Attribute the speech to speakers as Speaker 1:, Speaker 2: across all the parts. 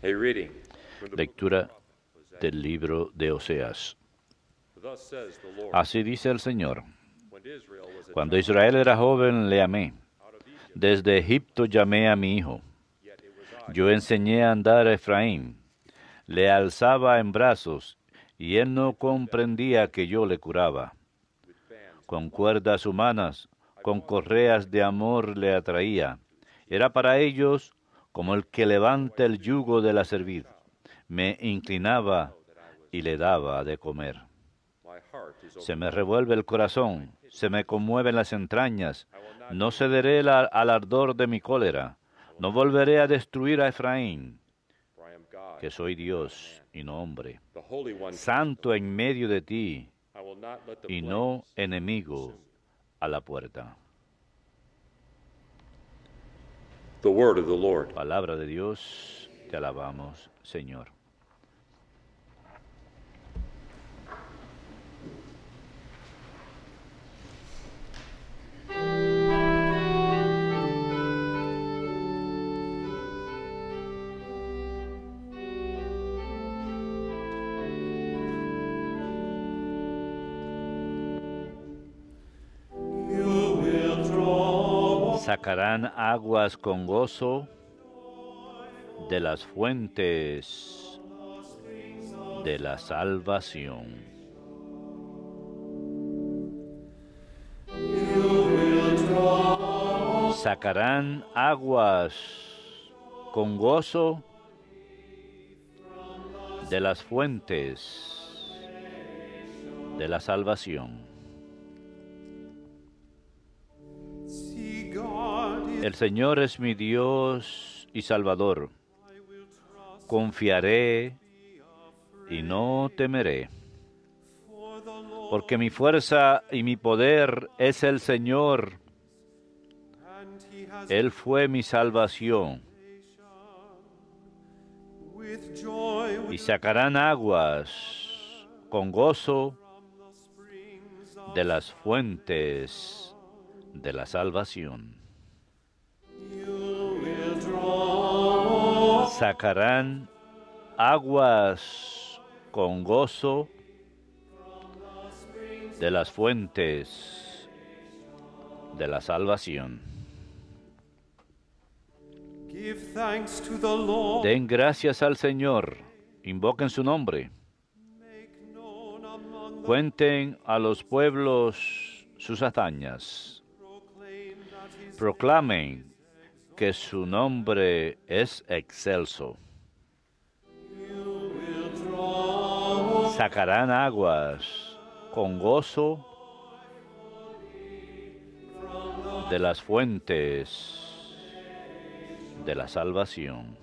Speaker 1: A reading from the book of
Speaker 2: Lectura
Speaker 1: Hosea.
Speaker 2: del libro de Oseas.
Speaker 1: Thus says the Lord,
Speaker 2: Así dice el Señor:
Speaker 1: when Israel was a
Speaker 2: Cuando
Speaker 1: child,
Speaker 2: Israel era joven, le amé.
Speaker 1: out of Egypt,
Speaker 2: Desde Egipto llamé a mi hijo.
Speaker 1: yet it was I
Speaker 2: Yo enseñé a andar a Efraín. Le alzaba en brazos, y él no comprendía que yo le curaba.
Speaker 1: with bands.
Speaker 2: Con cuerdas humanas, con correas de amor le atraía. Era para ellos como el que levanta el yugo de la cerviz. Me inclinaba y le daba de comer.
Speaker 1: My heart is
Speaker 2: Se me
Speaker 1: overwhelmed.
Speaker 2: revuelve el corazón, se me conmueven las entrañas. No cederé al ardor de mi cólera. No volveré a destruir a Efraín,
Speaker 1: For I am God,
Speaker 2: que soy Dios y no hombre,
Speaker 1: the Holy One.
Speaker 2: santo en medio de ti
Speaker 1: I will not let the
Speaker 2: y
Speaker 1: flames
Speaker 2: no enemigo a la puerta.
Speaker 1: The word of the Lord.
Speaker 2: Palabra de Dios, te alabamos, Señor. Sacarán aguas con gozo de las fuentes de la salvación. Sacarán aguas con gozo de las fuentes de la salvación. El Señor es mi Dios y Salvador. Confiaré y no temeré, porque mi fuerza y mi poder es el Señor. Él fue mi salvación. Y sacarán aguas con gozo de las fuentes de la salvación. Sacarán aguas con gozo de las fuentes de la salvación. Den gracias al Señor, invoquen su nombre. Cuenten a los pueblos sus hazañas. Proclamen que su nombre es excelso. Sacarán aguas con gozo de las fuentes de la salvación.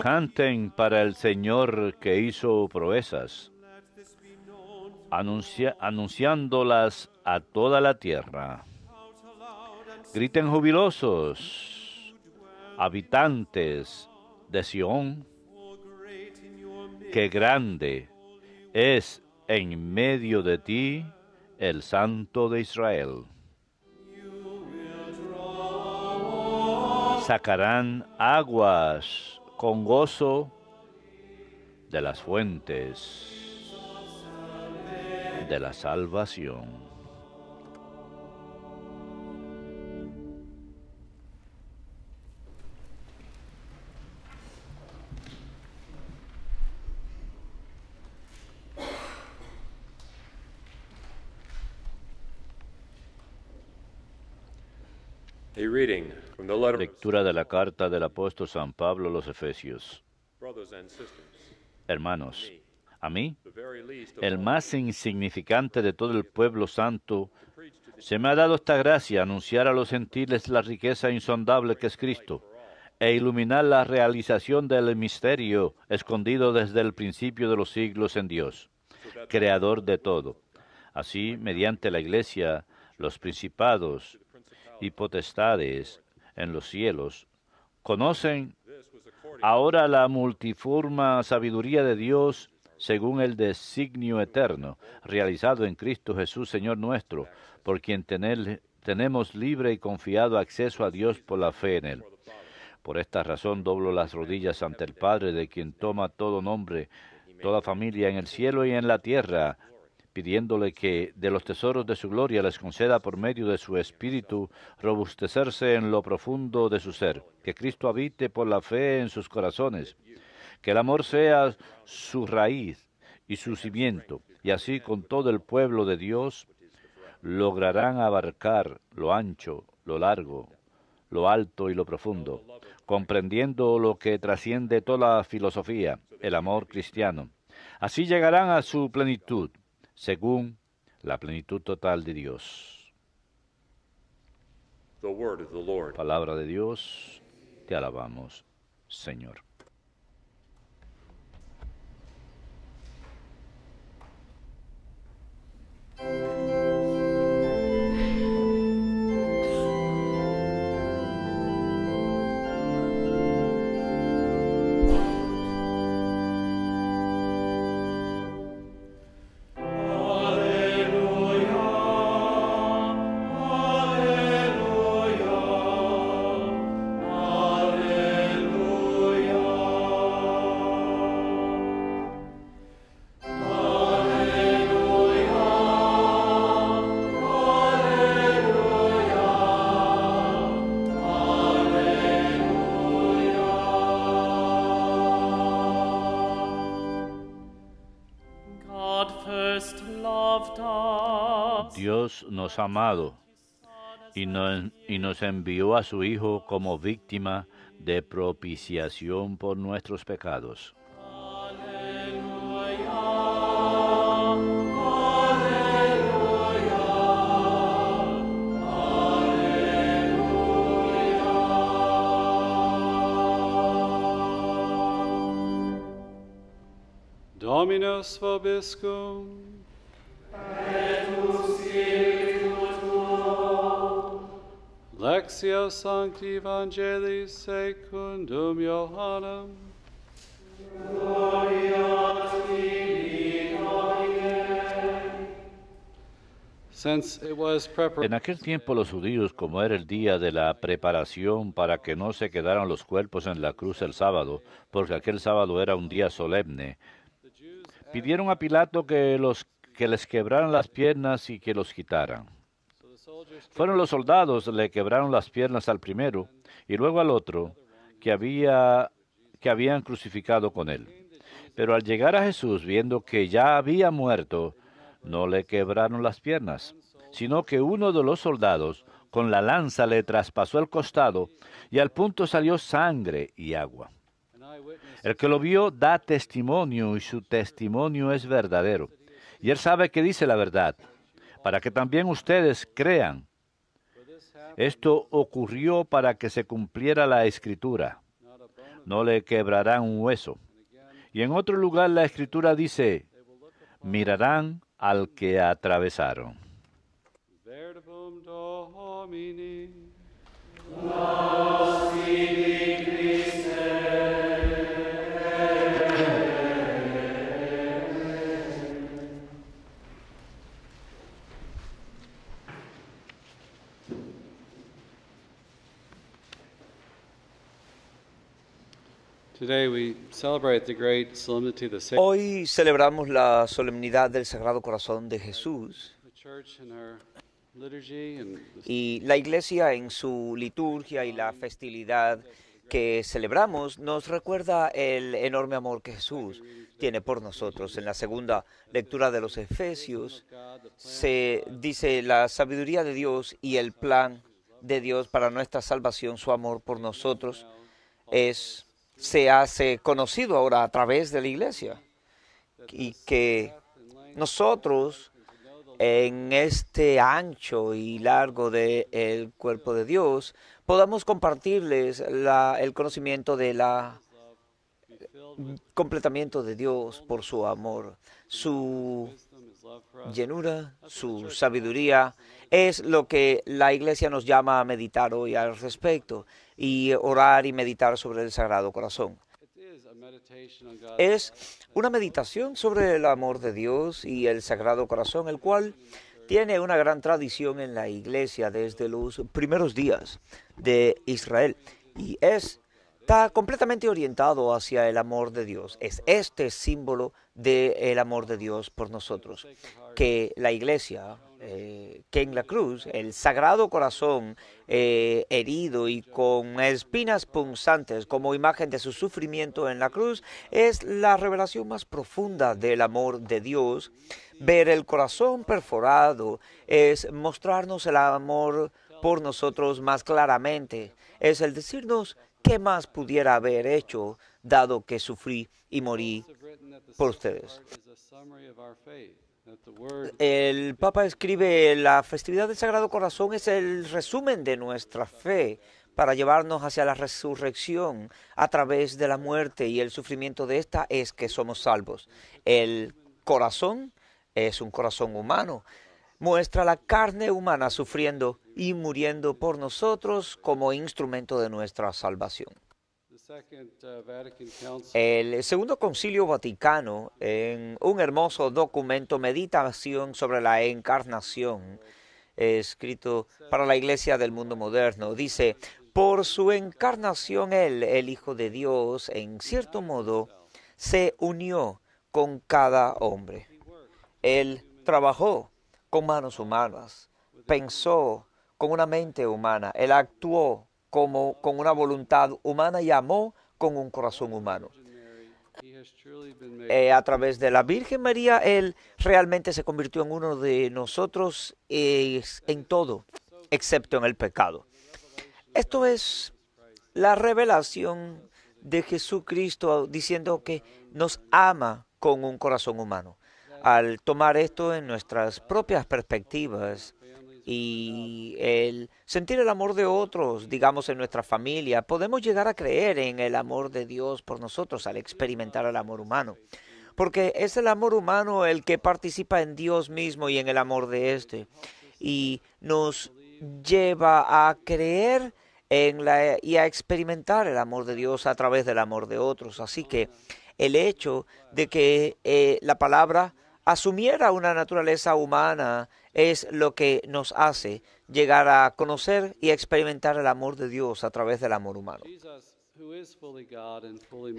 Speaker 2: Canten para el Señor que hizo proezas, anunciándolas a toda la tierra. Griten jubilosos, habitantes de Sión, que grande es en medio de ti el Santo de Israel. Sacarán aguas con gozo de las fuentes de la salvación.
Speaker 1: A reading from the letter of
Speaker 2: Lectura de la carta del apóstol San Pablo a los Efesios.
Speaker 1: brothers and sisters.
Speaker 2: Hermanos, a mí,
Speaker 1: The very least of
Speaker 2: el
Speaker 1: all,
Speaker 2: más insignificante de todo el pueblo santo,
Speaker 1: preach to the
Speaker 2: se me ha dado esta gracia, anunciar a los gentiles la riqueza insondable que es Cristo, e iluminar la realización del misterio escondido desde el principio de los siglos en Dios, creador de todo. Así, mediante la Iglesia, los principados y potestades en los cielos conocen ahora la multiforme sabiduría de Dios según el designio eterno, realizado en Cristo Jesús, Señor nuestro, por quien tenemos libre y confiado acceso a Dios por la fe en Él. Por esta razón doblo las rodillas ante el Padre, de quien toma todo nombre, toda familia en el cielo y en la tierra, pidiéndole que de los tesoros de su gloria les conceda por medio de su Espíritu robustecerse en lo profundo de su ser, que Cristo habite por la fe en sus corazones, que el amor sea su raíz y su cimiento, y así con todo el pueblo de Dios lograrán abarcar lo ancho, lo largo, lo alto y lo profundo, comprendiendo lo que trasciende toda filosofía, el amor cristiano. Así llegarán a su plenitud, según la plenitud total de Dios.
Speaker 1: The word of the Lord.
Speaker 2: Palabra de Dios, te alabamos, Señor. Dios nos ha amado y nos envió a su Hijo como víctima de propiciación por nuestros pecados.
Speaker 3: Dominus vobiscum. Lectio Sancti Evangelii secundum Johannem.
Speaker 2: En aquel tiempo los judíos, como era el día de la preparación para que no se quedaran los cuerpos en la cruz el sábado, porque aquel sábado era un día solemne, pidieron a Pilato que les quebraran las piernas y que los quitaran. Fueron los soldados, le quebraron las piernas al primero y luego al otro que habían crucificado con él. Pero al llegar a Jesús, viendo que ya había muerto, no le quebraron las piernas, sino que uno de los soldados con la lanza le traspasó el costado y al punto salió sangre y agua. El que lo vio da testimonio y su testimonio es verdadero. Y él sabe que dice la verdad, para que también ustedes crean. Esto ocurrió para que se cumpliera la Escritura. No le quebrarán un hueso. Y en otro lugar la Escritura dice, mirarán al que atravesaron.
Speaker 3: Verbum Domini.
Speaker 4: Hoy celebramos la solemnidad del Sagrado Corazón de Jesús y la Iglesia en su liturgia y la festividad que celebramos nos recuerda el enorme amor que Jesús tiene por nosotros. En la segunda lectura de los Efesios se dice la sabiduría de Dios y el plan de Dios para nuestra salvación, su amor por nosotros se hace conocido ahora a través de la Iglesia, y que nosotros en este ancho y largo del cuerpo de Dios podamos compartirles el conocimiento de la completamiento de Dios por su amor, su llenura, su sabiduría. Es lo que la Iglesia nos llama a meditar hoy al respecto y orar y meditar sobre el Sagrado Corazón. Es una meditación sobre el amor de Dios y el Sagrado Corazón, el cual tiene una gran tradición en la iglesia desde los primeros días de Israel y está completamente orientado hacia el amor de Dios. Es este símbolo del amor de Dios por nosotros, que la iglesia, que en la cruz, el Sagrado Corazón herido y con espinas punzantes como imagen de su sufrimiento en la cruz, es la revelación más profunda del amor de Dios. Ver el corazón perforado es mostrarnos el amor por nosotros más claramente. Es el decirnos qué más pudiera haber hecho dado que sufrí y morí por ustedes. El Papa escribe, la festividad del Sagrado Corazón es el resumen de nuestra fe para llevarnos hacia la resurrección a través de la muerte y el sufrimiento de esta es que somos salvos. El corazón es un corazón humano. Muestra la carne humana sufriendo y muriendo por nosotros como instrumento de nuestra salvación. El Segundo Concilio Vaticano, en un hermoso documento, Meditación sobre la Encarnación, escrito para la Iglesia del mundo moderno, dice: por su encarnación Él, el Hijo de Dios, en cierto modo, se unió con cada hombre. Él trabajó con manos humanas, pensó con una mente humana, Él actuó con una voluntad humana y amó con un corazón humano. A través de la Virgen María, Él realmente se convirtió en uno de nosotros en todo, excepto en el pecado. Esto es la revelación de Jesucristo diciendo que nos ama con un corazón humano. Al tomar esto en nuestras propias perspectivas y el sentir el amor de otros, digamos en nuestra familia, podemos llegar a creer en el amor de Dios por nosotros al experimentar el amor humano. Porque es el amor humano el que participa en Dios mismo y en el amor de éste. Y nos lleva a creer y a experimentar el amor de Dios a través del amor de otros. Así que el hecho de que la palabra asumiera una naturaleza humana es lo que nos hace llegar a conocer y experimentar el amor de Dios a través del amor humano.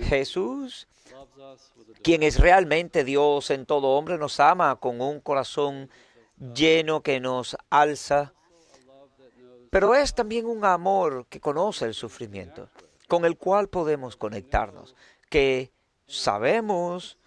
Speaker 4: Jesús, quien es realmente Dios en todo hombre, nos ama con un corazón lleno que nos alza, pero es también un amor que conoce el sufrimiento, con el cual podemos conectarnos, que sabemos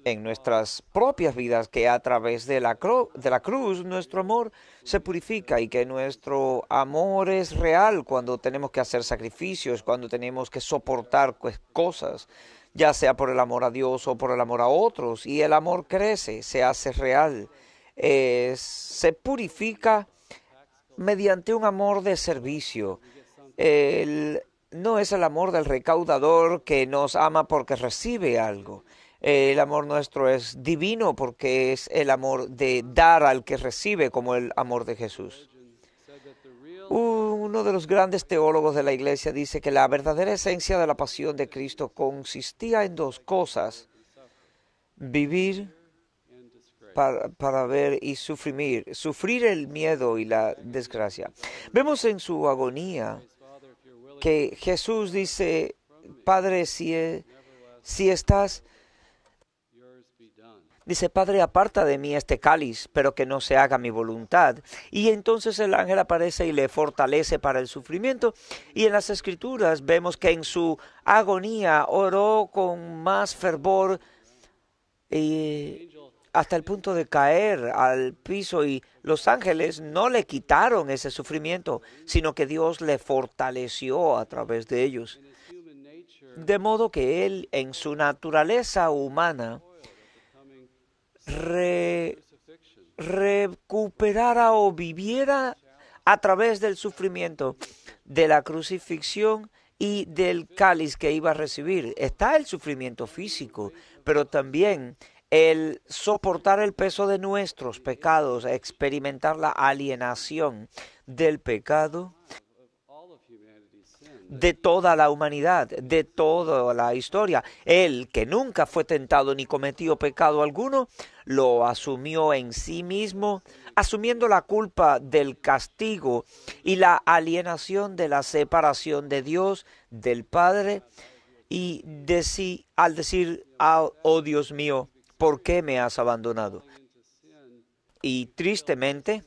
Speaker 4: en nuestras propias vidas que a través de la cruz nuestro amor se purifica y que nuestro amor es real cuando tenemos que hacer sacrificios, cuando tenemos que soportar cosas, ya sea por el amor a Dios o por el amor a otros, y el amor crece, se hace real, se purifica mediante un amor de servicio. No es el amor del recaudador que nos ama porque recibe algo. El amor nuestro es divino porque es el amor de dar al que recibe, como el amor de Jesús. Uno de los grandes teólogos de la Iglesia dice que la verdadera esencia de la pasión de Cristo consistía en dos cosas: vivir para ver y sufrir el miedo y la desgracia. Vemos en su agonía que Jesús dice: Padre, si estás... Dice: Padre, aparta de mí este cáliz, pero que no se haga mi voluntad. Y entonces el ángel aparece y le fortalece para el sufrimiento. Y en las Escrituras vemos que en su agonía oró con más fervor y hasta el punto de caer al piso. Y los ángeles no le quitaron ese sufrimiento, sino que Dios le fortaleció a través de ellos. De modo que él, en su naturaleza humana, recuperara o viviera a través del sufrimiento de la crucifixión y del cáliz que iba a recibir. Está el sufrimiento físico, pero también el soportar el peso de nuestros pecados, experimentar la alienación del pecado de toda la humanidad, de toda la historia. Él, que nunca fue tentado ni cometió pecado alguno, lo asumió en sí mismo, asumiendo la culpa del castigo y la alienación de la separación de Dios, del Padre, y al decir, oh Dios mío, ¿por qué me has abandonado? Y tristemente,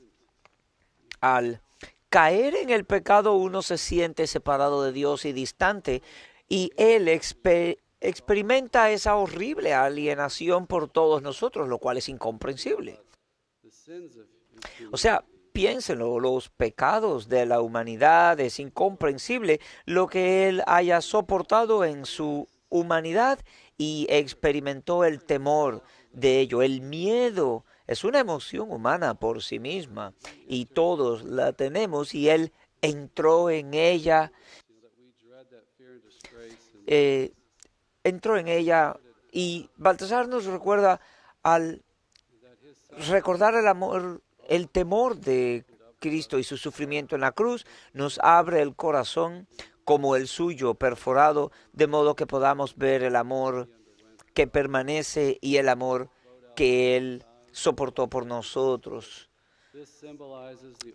Speaker 4: al caer en el pecado uno se siente separado de Dios y distante, y Él experimenta esa horrible alienación por todos nosotros, lo cual es incomprensible. O sea, piénsenlo, los pecados de la humanidad, es incomprensible lo que Él haya soportado en su humanidad y experimentó el temor de ello, el miedo. Es una emoción humana por sí misma y todos la tenemos, y Él entró en ella, y Baltasar nos recuerda, al recordar el amor, el temor de Cristo y su sufrimiento en la cruz, nos abre el corazón como el suyo perforado, de modo que podamos ver el amor que permanece y el amor que Él soportó por nosotros.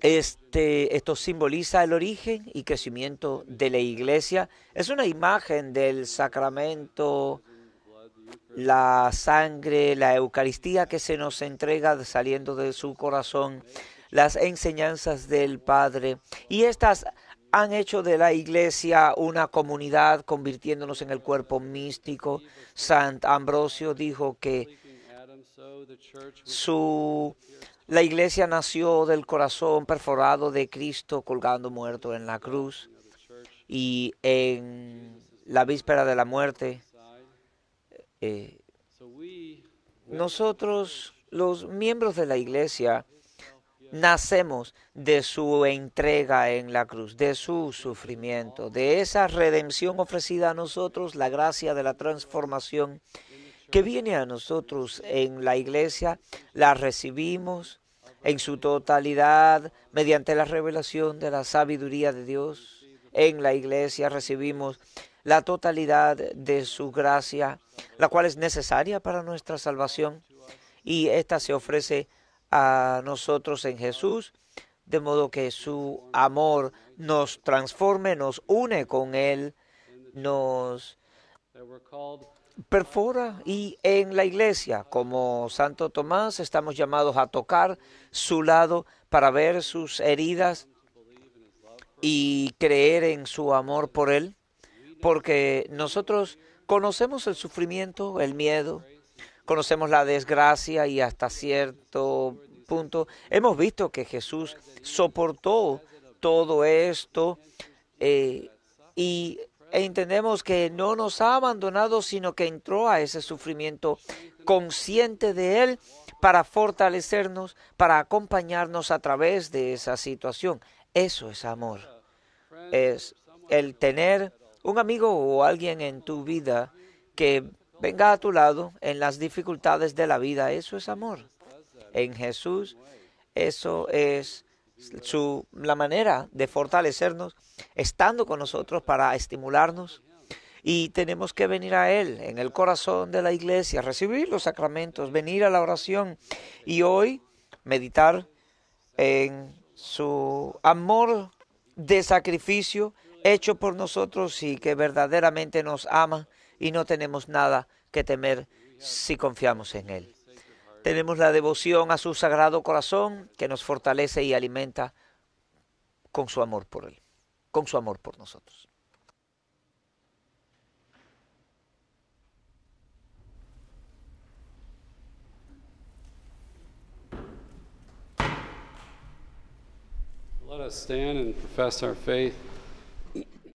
Speaker 4: Esto simboliza el origen y crecimiento de la Iglesia. Es una imagen del sacramento, la sangre, la Eucaristía que se nos entrega saliendo de su corazón, las enseñanzas del Padre. Y estas han hecho de la Iglesia una comunidad, convirtiéndonos en el cuerpo místico. Sant Ambrosio dijo que la Iglesia nació del corazón perforado de Cristo colgando muerto en la cruz, y en la víspera de la muerte, nosotros, los miembros de la Iglesia, nacemos de su entrega en la cruz, de su sufrimiento, de esa redención ofrecida a nosotros, la gracia de la transformación que viene a nosotros en la Iglesia, la recibimos en su totalidad mediante la revelación de la sabiduría de Dios. En la Iglesia recibimos la totalidad de su gracia, la cual es necesaria para nuestra salvación, y esta se ofrece a nosotros en Jesús, de modo que su amor nos transforme, nos une con Él, nos perfora. Y en la Iglesia, como Santo Tomás, estamos llamados a tocar su lado para ver sus heridas y creer en su amor por Él, porque nosotros conocemos el sufrimiento, el miedo, conocemos la desgracia, y hasta cierto punto hemos visto que Jesús soportó todo esto, y entendemos que no nos ha abandonado, sino que entró a ese sufrimiento consciente de Él para fortalecernos, para acompañarnos a través de esa situación. Eso es amor. Es el tener un amigo o alguien en tu vida que venga a tu lado en las dificultades de la vida. Eso es amor. En Jesús, eso es la manera de fortalecernos, estando con nosotros para estimularnos. Y tenemos que venir a Él en el corazón de la Iglesia, recibir los sacramentos, venir a la oración, y hoy meditar en su amor de sacrificio hecho por nosotros, y que verdaderamente nos ama, y no tenemos nada que temer si confiamos en Él. Tenemos la devoción a su sagrado corazón, que nos fortalece y alimenta con su amor por Él, con su amor por nosotros.
Speaker 3: Let us stand and profess our faith.